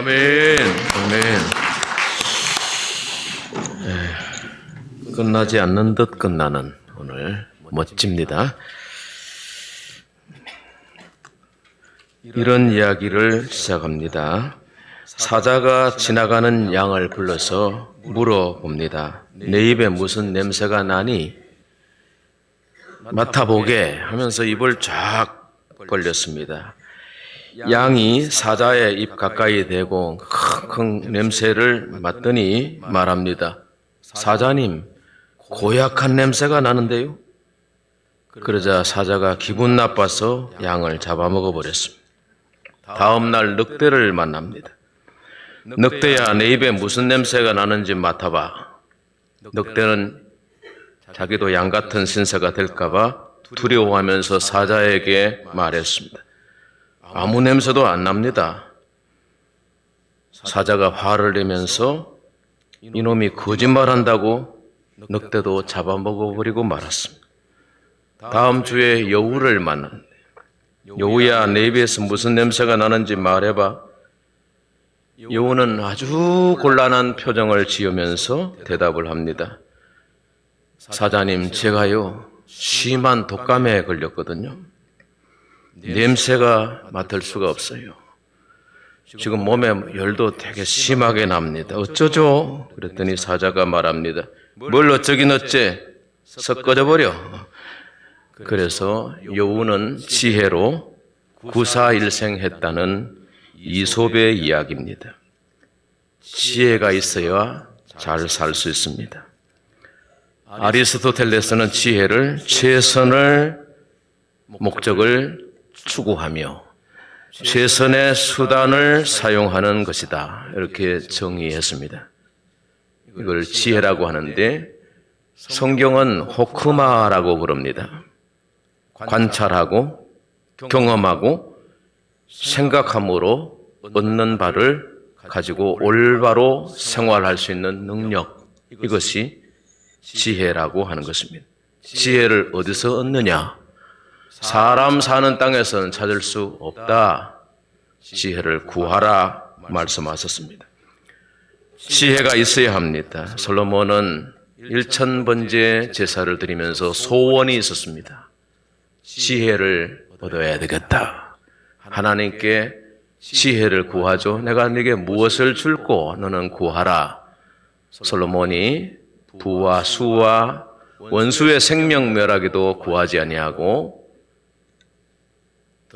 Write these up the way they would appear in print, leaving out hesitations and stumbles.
아멘. 아멘. 끝나지 않는 듯 끝나는 오늘 멋집니다. 이런 이야기를 시작합니다. 사자가 지나가는 양을 불러서 물어봅니다. 내 입에 무슨 냄새가 나니? 맡아보게 하면서 입을 쫙 벌렸습니다. 양이 사자의 입 가까이 대고 킁킁 냄새를 맡더니 말합니다. 사자님, 고약한 냄새가 나는데요? 그러자 사자가 기분 나빠서 양을 잡아먹어 버렸습니다. 다음 날 늑대를 만납니다. 늑대야, 내 입에 무슨 냄새가 나는지 맡아봐. 늑대는 자기도 양 같은 신세가 될까봐 두려워하면서 사자에게 말했습니다. 아무 냄새도 안 납니다. 사자가 화를 내면서 이놈이 거짓말한다고 늑대도 잡아먹어버리고 말았습니다. 다음 주에 여우를 만났는데, 여우야, 내 입에서 무슨 냄새가 나는지 말해봐. 여우는 아주 곤란한 표정을 지으면서 대답을 합니다. 사자님, 제가요 심한 독감에 걸렸거든요. 냄새가 맡을 수가 없어요. 지금 몸에 열도 되게 심하게 납니다. 어쩌죠? 그랬더니 사자가 말합니다. 뭘 어쩌긴 어째, 썩 꺼져버려. 그래서 여우는 지혜로 구사일생했다는 이솝의 이야기입니다. 지혜가 있어야 잘 살 수 있습니다. 아리스토텔레스는 지혜를 최선을 목적을 추구하며 최선의 수단을 사용하는 것이다, 이렇게 정의했습니다. 이걸 지혜라고 하는데 성경은 호크마라고 부릅니다. 관찰하고 경험하고 생각함으로 얻는 바를 가지고 올바로 생활할 수 있는 능력, 이것이 지혜라고 하는 것입니다. 지혜를 어디서 얻느냐? 사람 사는 땅에서는 찾을 수 없다. 지혜를 구하라 말씀하셨습니다. 지혜가 있어야 합니다. 솔로몬은 1000번째 제사를 드리면서 소원이 있었습니다. 지혜를 얻어야 되겠다. 하나님께 지혜를 구하죠. 내가 네게 무엇을 줄고 너는 구하라. 솔로몬이 부와 수와 원수의 생명멸하기도 구하지 아니하고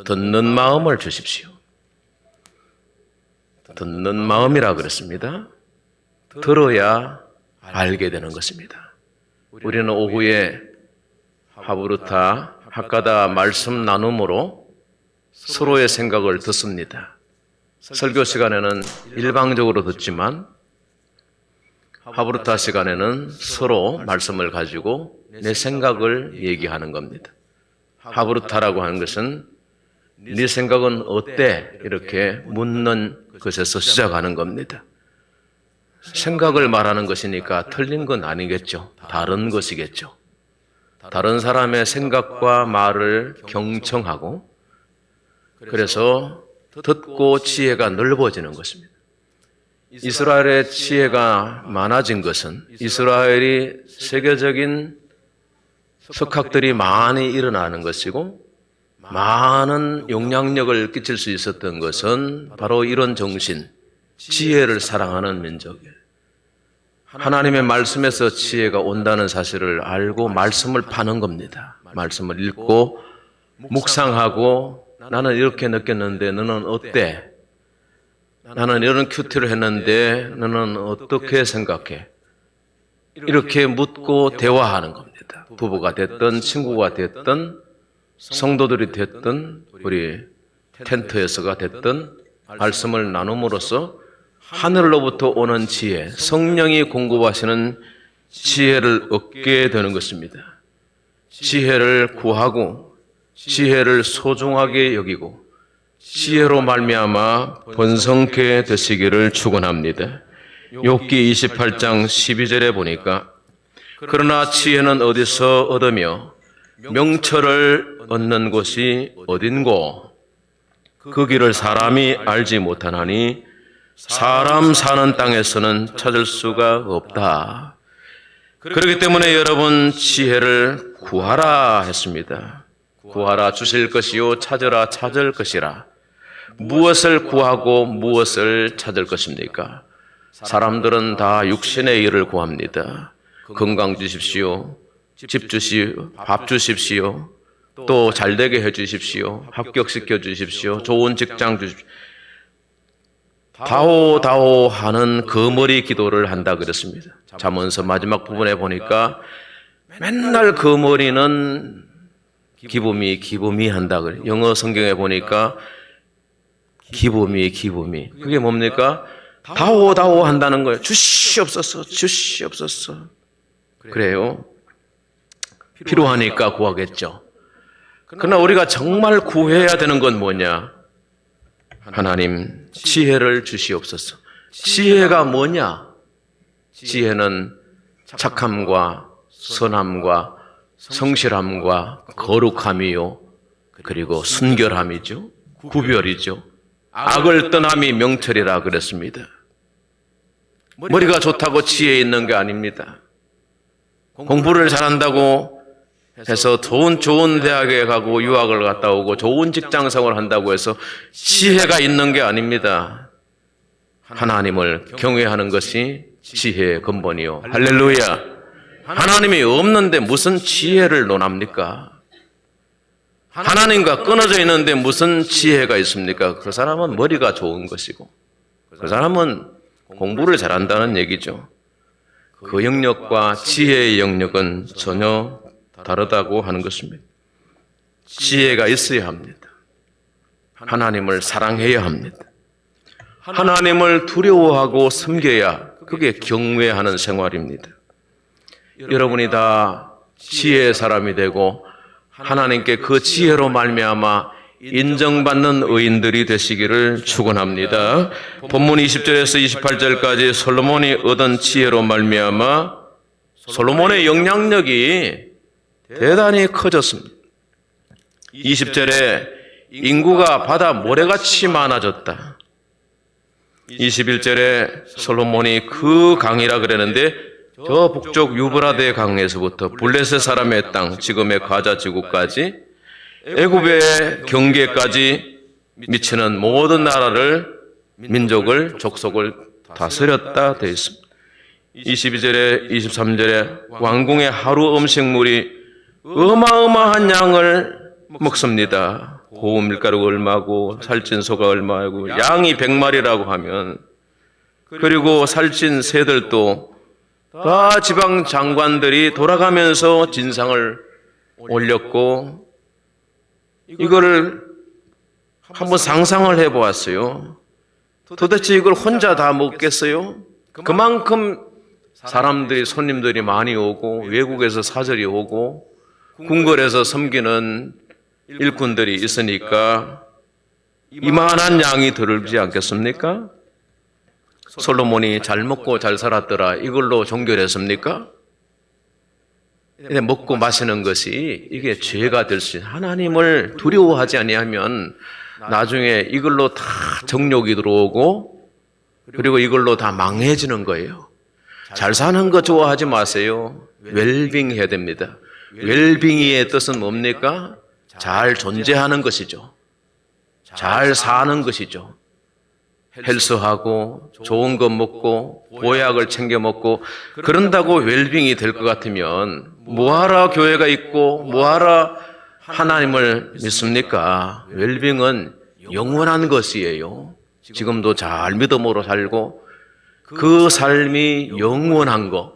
듣는 마음을 주십시오. 듣는 마음이라 그랬습니다. 들어야 알게 되는 것입니다. 우리는 오후에 하브루타 학가다 말씀 나눔으로 서로의 생각을 듣습니다. 설교 시간에는 일방적으로 듣지만 하브루타 시간에는 서로 말씀을 가지고 내 생각을 얘기하는 겁니다. 하브루타라고 하는 것은 네 생각은 어때? 이렇게 묻는 것에서 시작하는 겁니다. 생각을 말하는 것이니까 틀린 건 아니겠죠. 다른 것이겠죠. 다른 사람의 생각과 말을 경청하고, 그래서 듣고 지혜가 넓어지는 것입니다. 이스라엘의 지혜가 많아진 것은 이스라엘이 세계적인 석학들이 많이 일어나는 것이고, 많은 영향력을 끼칠 수 있었던 것은 바로 이런 정신, 지혜를 사랑하는 민족이에요. 하나님의 말씀에서 지혜가 온다는 사실을 알고 말씀을 파는 겁니다. 말씀을 읽고 묵상하고, 나는 이렇게 느꼈는데 너는 어때? 나는 이런 큐티를 했는데 너는 어떻게 생각해? 이렇게 묻고 대화하는 겁니다. 부부가 됐든 친구가 됐든 성도들이 됐든 우리 텐트에서가 됐든 말씀을 나눔으로써 하늘로부터 오는 지혜, 성령이 공급하시는 지혜를 얻게 되는 것입니다. 지혜를 구하고 지혜를 소중하게 여기고 지혜로 말미암아 번성케 되시기를 축원합니다. 욥기 28장 12절에 보니까 그러나 지혜는 어디서 얻으며 명철을 얻는 곳이 어딘고? 그 길을 사람이 알지 못하나니 사람 사는 땅에서는 찾을 수가 없다. 그렇기 때문에 여러분 지혜를 구하라 했습니다. 구하라 주실 것이요 찾으라 찾을 것이라. 무엇을 구하고 무엇을 찾을 것입니까? 사람들은 다 육신의 일을 구합니다. 건강 주십시오. 집 주시오. 밥 주십시오. 또 잘되게 해주십시오. 합격시켜 주십시오. 좋은 직장 주십시오. 다오 하는 거머리 기도를 한다 그랬습니다. 잠언서 마지막 부분에 보니까 맨날 거머리는 기부미 한다 그래요. 영어 성경에 보니까 기부미. 그게 뭡니까? 다오 한다는 거예요. 주시옵소서. 그래요. 필요하니까 구하겠죠. 그러나 우리가 정말 구해야 되는 건 뭐냐? 하나님 지혜를 주시옵소서. 지혜가 뭐냐? 지혜는 착함과 선함과 성실함과 거룩함이요. 그리고 순결함이죠. 구별이죠. 악을 떠남이 명철이라 그랬습니다. 머리가 좋다고 지혜 있는 게 아닙니다. 공부를 잘한다고 해서 좋은 대학에 가고 유학을 갔다 오고 좋은 직장 생활을 한다고 해서 지혜가 있는 게 아닙니다. 하나님을 경외하는 것이 지혜의 근본이요. 할렐루야. 하나님이 없는데 무슨 지혜를 논합니까? 하나님과 끊어져 있는데 무슨 지혜가 있습니까? 그 사람은 머리가 좋은 것이고 그 사람은 공부를 잘한다는 얘기죠. 그 영역과 지혜의 영역은 전혀 다르다고 하는 것입니다. 지혜가 있어야 합니다. 하나님을 사랑해야 합니다. 하나님을 두려워하고 섬겨야 그게 경외하는 생활입니다. 여러분이 다 지혜의 사람이 되고 하나님께 그 지혜로 말미암아 인정받는 의인들이 되시기를 축원합니다. 본문 20절에서 28절까지 솔로몬이 얻은 지혜로 말미암아 솔로몬의 영향력이 대단히 커졌습니다. 20절에 인구가 바다 모래같이 많아졌다. 21절에 솔로몬이 그 강이라 그랬는데 저 북쪽 유브라데 강에서부터 블레셋 사람의 땅, 지금의 가자 지구까지 애굽의 경계까지 미치는 모든 나라를, 민족을, 족속을 다스렸다 되어 있습니다. 22절에 23절에 왕궁의 하루 음식물이 어마어마한 양을 먹습니다. 고운 밀가루가 얼마고 살찐 소가 얼마고 양이 100마리라고 하면 그리고 살찐 새들도 다 지방 장관들이 돌아가면서 진상을 올렸고 이거를 한번 상상을 해보았어요. 도대체 이걸 혼자 다 먹겠어요? 그만큼 사람들이 손님들이 많이 오고 외국에서 사절이 오고 궁궐에서 섬기는 일꾼들이 있으니까 이만한 양이 들지 않겠습니까? 솔로몬이 잘 먹고 잘 살았더라 이걸로 종결했습니까? 먹고 마시는 것이 이게 죄가 될 수 있어요. 하나님을 두려워하지 아니하면 나중에 이걸로 다 정욕이 들어오고 그리고 이걸로 다 망해지는 거예요. 잘 사는 거 좋아하지 마세요. 웰빙 해야 됩니다. 웰빙의 뜻은 뭡니까? 잘 존재하는 것이죠. 잘 사는 것이죠. 헬스하고 좋은 것 먹고 보약을 챙겨 먹고 그런다고 웰빙이 될 것 같으면 뭐하러 교회가 있고 뭐하러 하나님을 믿습니까? 웰빙은 영원한 것이에요. 지금도 잘 믿음으로 살고 그 삶이 영원한 것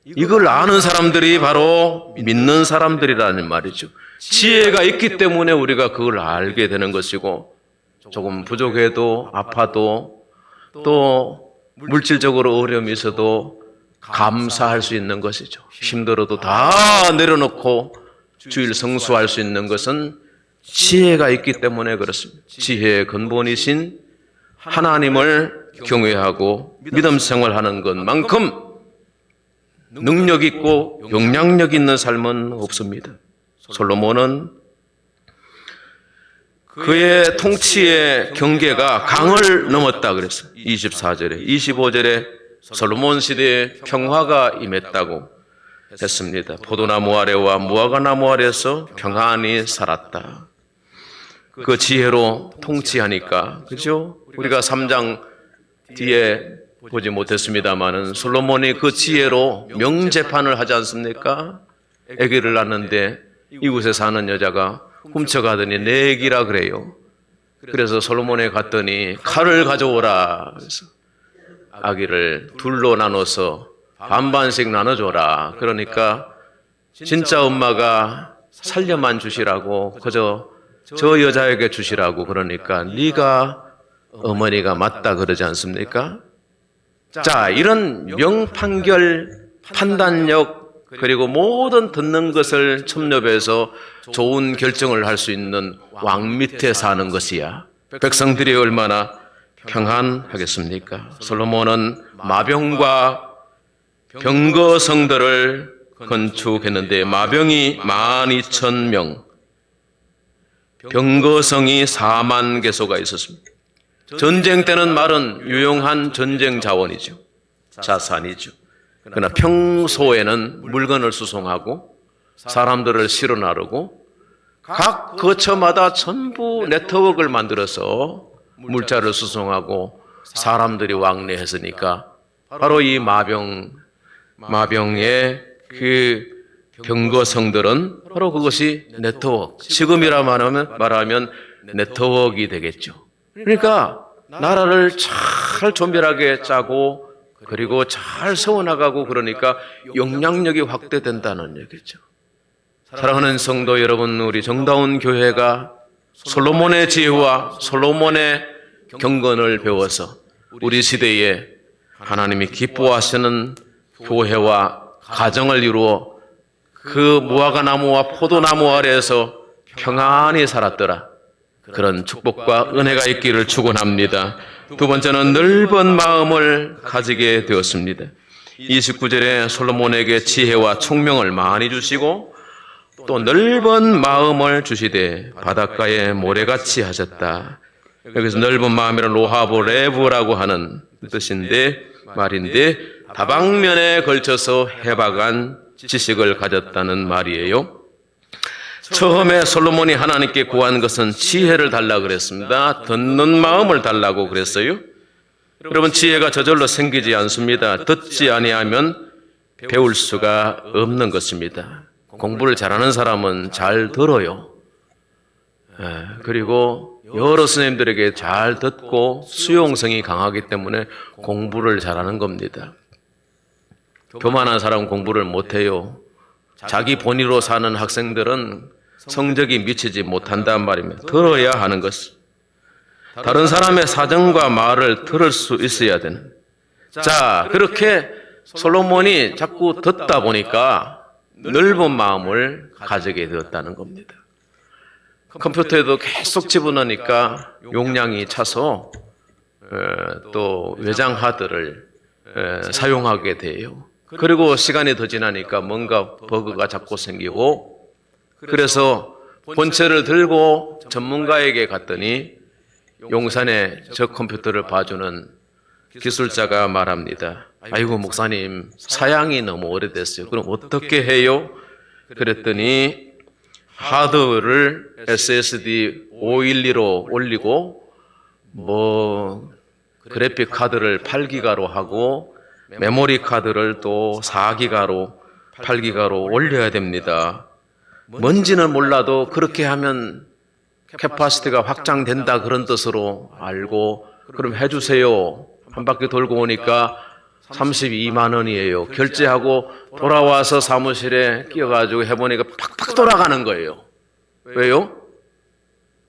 이걸 아는 사람들이 바로 믿는 사람들이라는 말이죠. 지혜가 있기 때문에 우리가 그걸 알게 되는 것이고 조금 부족해도 아파도 또 물질적으로 어려움이 있어도 감사할 수 있는 것이죠. 힘들어도 다 내려놓고 주일 성수할 수 있는 것은 지혜가 있기 때문에 그렇습니다. 지혜의 근본이신 하나님을 경외하고 믿음 생활하는 것만큼 능력 있고 영향력 있는 삶은 없습니다. 솔로몬은 그의 통치의 경계가 강을 넘었다 그랬어요. 24절에. 25절에 솔로몬 시대에 평화가 임했다고 했습니다. 포도나무 아래와 무화과나무 아래에서 평안히 살았다. 그 지혜로 통치하니까, 그죠? 우리가 3장 뒤에 보지 못했습니다마는 솔로몬이 그 지혜로 명재판을 하지 않습니까? 아기를 낳는데 이곳에 사는 여자가 훔쳐가더니 내 아기라 그래요. 그래서 솔로몬에 갔더니 칼을 가져오라. 그래서 아기를 둘로 나눠서 반반씩 나눠줘라. 그러니까 진짜 엄마가 살려만 주시라고, 그저 저 여자에게 주시라고. 그러니까 네가 어머니가 맞다 그러지 않습니까? 자, 이런 명판결, 판단력, 그리고 모든 듣는 것을 섭렵해서 좋은 결정을 할 수 있는 왕 밑에 사는 것이야 백성들이 얼마나 평안하겠습니까? 솔로몬은 마병과 병거성들을 건축했는데 마병이 12,000명, 병거성이 4만 개소가 있었습니다. 전쟁 때는 말은 유용한 전쟁 자원이죠. 자산이죠. 그러나 평소에는 물건을 수송하고 사람들을 실어 나르고 각 거처마다 전부 네트워크를 만들어서 물자를 수송하고 사람들이 왕래했으니까 바로 이 마병의 그 병거성들은 바로 그것이 네트워크, 지금이라 말하면 네트워크가 되겠죠. 그러니까 나라를 잘 조밀하게 짜고 그리고 잘 세워나가고 그러니까 영향력이 확대된다는 얘기죠. 사랑하는 성도 여러분, 우리 정다운 교회가 솔로몬의 지혜와 솔로몬의 경건을 배워서 우리 시대에 하나님이 기뻐하시는 교회와 가정을 이루어 그 무화과나무와 포도나무 아래에서 평안히 살았더라. 그런 축복과 은혜가 있기를 축원합니다. 두 번째는 넓은 마음을 가지게 되었습니다. 29절에 솔로몬에게 지혜와 총명을 많이 주시고 또 넓은 마음을 주시되 바닷가에 모래같이 하셨다. 여기서 넓은 마음이란 로하보 레브라고 하는 뜻인데 말인데 다방면에 걸쳐서 해박한 지식을 가졌다는 말이에요. 처음에 솔로몬이 하나님께 구한 것은 지혜를 달라고 그랬습니다. 듣는 마음을 달라고 그랬어요. 여러분, 지혜가 저절로 생기지 않습니다. 듣지 아니하면 배울 수가 없는 것입니다. 공부를 잘하는 사람은 잘 들어요. 그리고 여러 스님들에게 잘 듣고 수용성이 강하기 때문에 공부를 잘하는 겁니다. 교만한 사람은 공부를 못해요. 자기 본의로 사는 학생들은 성적이 미치지 못한단 말입니다. 들어야 하는 것. 다른 사람의 사정과 말을 들을 수 있어야 되는. 자, 그렇게 솔로몬이 자꾸 듣다 보니까 넓은 마음을 가지게 되었다는 겁니다. 컴퓨터에도 계속 집어넣으니까 용량이 차서 또 외장 하드를 사용하게 돼요. 그리고 시간이 더 지나니까 뭔가 버그가 자꾸 생기고, 그래서 본체를 들고 전문가에게 갔더니 용산에 저 컴퓨터를 봐주는 기술자가 말합니다. 아이고 목사님, 사양이 너무 오래됐어요. 그럼 어떻게 해요? 그랬더니 하드를 SSD 512로 올리고 그래픽 카드를 8기가로 하고 메모리 카드를 또 4기가로 8기가로 올려야 됩니다. 뭔지는 몰라도 그렇게 하면 캐파시티가 확장된다 그런 뜻으로 알고 그럼 해주세요. 한 바퀴 돌고 오니까 32만 원이에요. 결제하고 돌아와서 사무실에 끼어가지고 해보니까 팍팍 돌아가는 거예요. 왜요?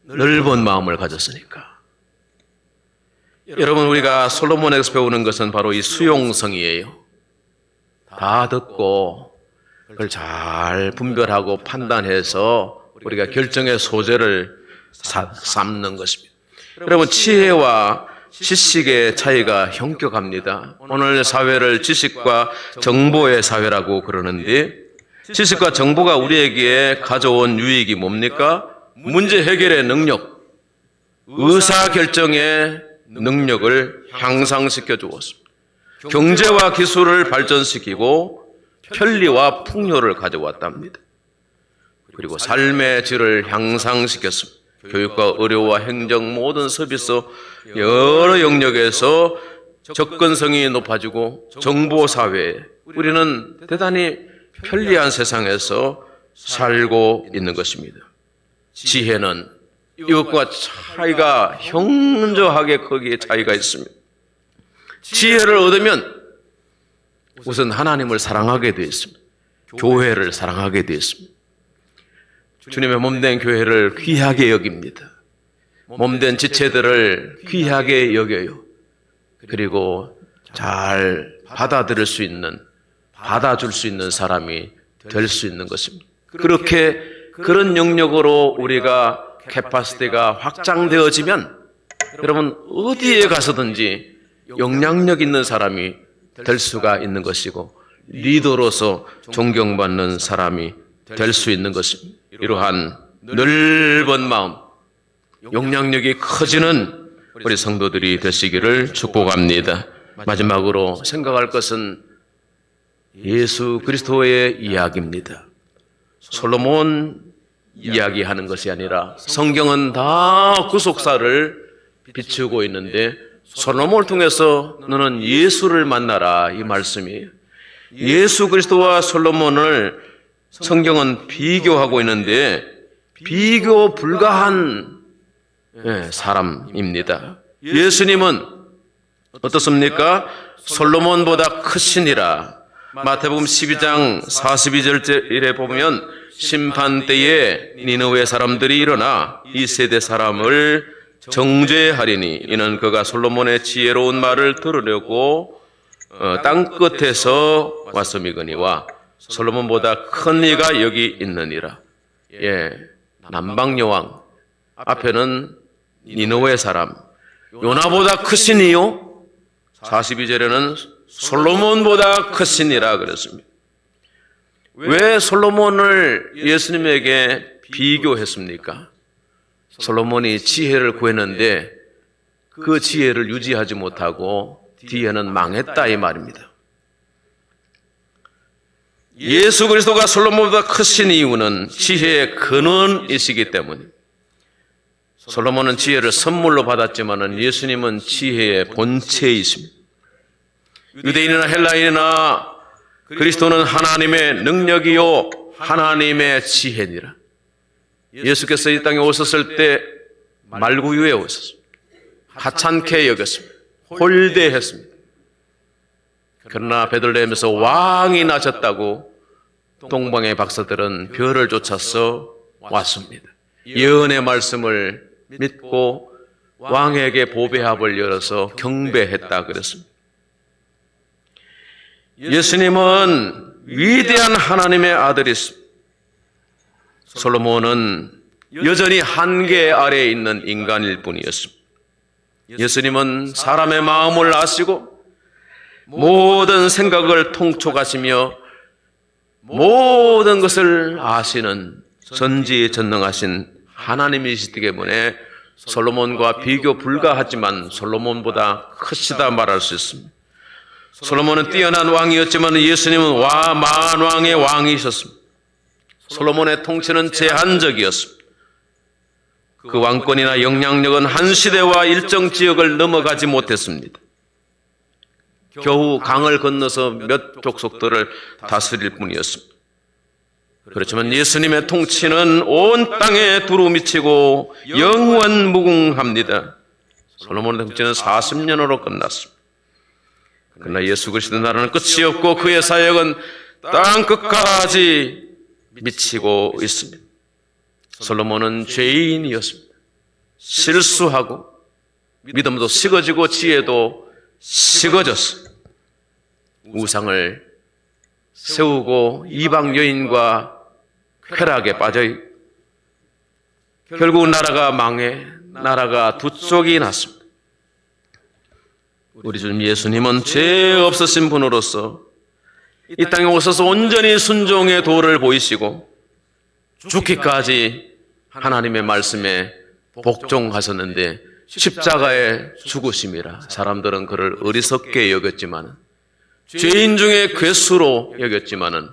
넓은 마음을 가졌으니까. 여러분, 우리가 솔로몬에서 배우는 것은 바로 이 수용성이에요. 다 듣고 그걸 잘 분별하고 판단해서 우리가 결정의 소재를 삼는 것입니다. 여러분, 지혜와 지식의 차이가 현격합니다. 오늘 사회를 지식과 정보의 사회라고 그러는데, 지식과 정보가 우리에게 가져온 유익이 뭡니까? 문제 해결의 능력, 의사결정의 능력을 향상시켜 주었습니다. 경제와 기술을 발전시키고 편리와 풍요를 가져왔답니다. 그리고 삶의 질을 향상시켰습니다. 교육과 의료와 행정 모든 서비스 여러 영역에서 접근성이 높아지고 정보사회에 우리는 대단히 편리한 세상에서 살고 있는 것입니다. 지혜는 이것과 차이가 현저하게 크게 차이가 있습니다. 지혜를 얻으면 우선 하나님을 사랑하게 되어 있습니다. 교회를 사랑하게 되어 있습니다. 주님의 몸된 교회를 귀하게 여깁니다. 몸된 지체들을 귀하게 여겨요. 그리고 잘 받아줄 수 있는 사람이 될 수 있는 것입니다. 그렇게 그런 영역으로 우리가 캐파시티가 확장되어지면 여러분 어디에 가서든지 영향력 있는 사람이 될 수가 있는 것이고 리더로서 존경받는 사람이 될 수 있는 것입니다. 이러한 넓은 마음, 영향력이 커지는 우리 성도들이 되시기를 축복합니다. 마지막으로 생각할 것은 예수 그리스도의 이야기입니다. 솔로몬 이야기하는 것이 아니라 성경은 다 구속사를 비추고 있는데 솔로몬을 통해서 너는 예수를 만나라 이 말씀이에요. 예수 그리스도와 솔로몬을 성경은 비교하고 있는데 비교 불가한 사람입니다. 예수님은 어떻습니까? 솔로몬보다 크시니라. 마태복음 12장 42절에 보면 심판 때에 니느웨 사람들이 일어나 이 세대 사람을 정죄하리니 이는 그가 솔로몬의 지혜로운 말을 들으려고 땅 끝에서 왔음이거니와 솔로몬보다 큰 이가 여기 있느니라. 남방여왕 앞에는 니느웨 사람 요나보다 크시니요 42절에는 솔로몬보다 크시니라 그랬습니다. 왜 솔로몬을 예수님에게 비교했습니까? 솔로몬이 지혜를 구했는데 그 지혜를 유지하지 못하고 뒤에는 망했다 이 말입니다. 예수 그리스도가 솔로몬보다 크신 이유는 지혜의 근원이시기 때문입니다. 솔로몬은 지혜를 선물로 받았지만 예수님은 지혜의 본체이십니다. 유대인이나 헬라인이나 그리스도는 하나님의 능력이요 하나님의 지혜니라. 예수께서 이 땅에 오셨을 때 말구유에 오셨습니다. 하찮게 여겼습니다. 홀대했습니다. 그러나 베들레헴에서 왕이 나셨다고 동방의 박사들은 별을 쫓아서 왔습니다. 예언의 말씀을 믿고 왕에게 보배합을 열어서 경배했다 그랬습니다. 예수님은 위대한 하나님의 아들이십니다. 솔로몬은 여전히 한계 아래에 있는 인간일 뿐이었습니다. 예수님은 사람의 마음을 아시고 모든 생각을 통촉하시며 모든 것을 아시는 전지전능하신 하나님이시기 때문에 솔로몬과 비교 불가하지만 솔로몬보다 크시다 말할 수 있습니다. 솔로몬은 뛰어난 왕이었지만 예수님은 만왕의 왕이셨습니다. 솔로몬의 통치는 제한적이었습니다. 그 왕권이나 영향력은 한 시대와 일정 지역을 넘어가지 못했습니다. 겨우 강을 건너서 몇 족속들을 다스릴 뿐이었습니다. 그렇지만 예수님의 통치는 온 땅에 두루 미치고 영원무궁합니다. 솔로몬의 통치는 40년으로 끝났습니다. 그러나 예수 그리스도 나라는 끝이 없고 그의 사역은 땅 끝까지 미치고 있습니다. 솔로몬은 죄인이었습니다. 실수하고 믿음도 식어지고 지혜도 식어졌습니다. 우상을 세우고 이방 여인과 쾌락에 빠져있고 결국 나라가 망해 나라가 두 쪽이 났습니다. 우리 주님 예수님은 죄 없으신 분으로서 이 땅에 오셔서 온전히 순종의 도를 보이시고 죽기까지 하나님의 말씀에 복종하셨는데 십자가의 죽으심이라 사람들은 그를 어리석게 여겼지만, 죄인 중에 괴수로 여겼지만은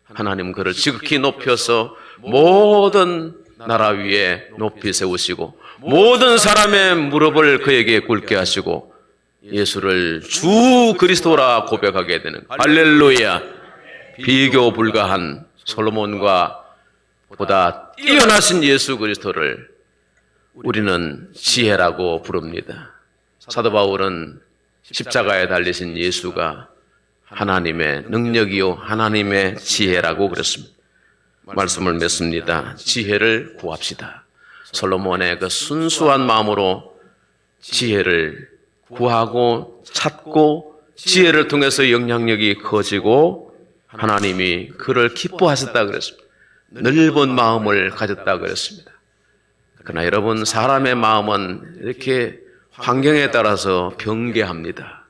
하나님 그를 지극히 높여서 모든 나라 위에 높이 세우시고 모든 사람의 무릎을 그에게 꿇게 하시고 예수를 주 그리스도라 고백하게 되는, 할렐루야, 비교 불가한 솔로몬과 보다 뛰어나신 예수 그리스도를 우리는 지혜라고 부릅니다. 사도 바울은 십자가에 달리신 예수가 하나님의 능력이요 하나님의 지혜라고 그랬습니다. 말씀을 맺습니다. 지혜를 구합시다. 솔로몬의 그 순수한 마음으로 지혜를 구하고 찾고 지혜를 통해서 영향력이 커지고 하나님이 그를 기뻐하셨다 그랬습니다. 넓은 마음을 가졌다 그랬습니다. 그러나 여러분, 사람의 마음은 이렇게 환경에 따라서 변개합니다.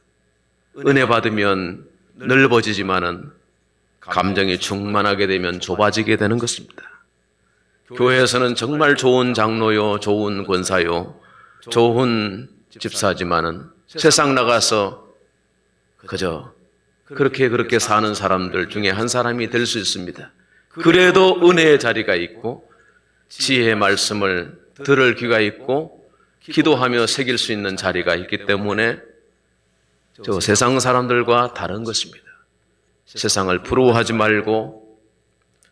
은혜 받으면 넓어지지만은 감정이 충만하게 되면 좁아지게 되는 것입니다. 교회에서는 정말 좋은 장로요, 좋은 권사요, 좋은 집사지만은 세상 나가서 그저 그렇게 사는 사람들 중에 한 사람이 될 수 있습니다. 그래도 은혜의 자리가 있고 지혜의 말씀을 들을 귀가 있고 기도하며 새길 수 있는 자리가 있기 때문에 저 세상 사람들과 다른 것입니다. 세상을 부러워하지 말고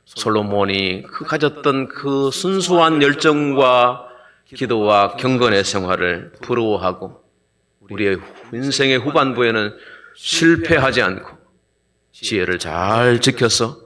솔로몬이 가졌던 그 순수한 열정과 기도와 경건의 생활을 부러워하고 우리의 인생의 후반부에는 실패하지 않고 지혜를 잘 지켜서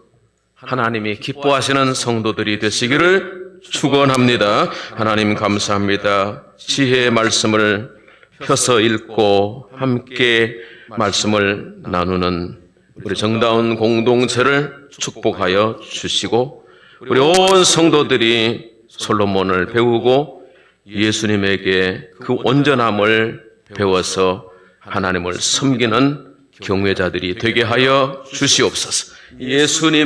하나님이 기뻐하시는 성도들이 되시기를 축원합니다. 하나님 감사합니다. 지혜의 말씀을 펴서 읽고 함께 말씀을 나누는 우리 정다운 공동체를 축복하여 주시고 우리 온 성도들이 솔로몬을 배우고 예수님에게 그 온전함을 배워서 하나님을 섬기는 경외자들이 되게 하여 주시옵소서. 예수님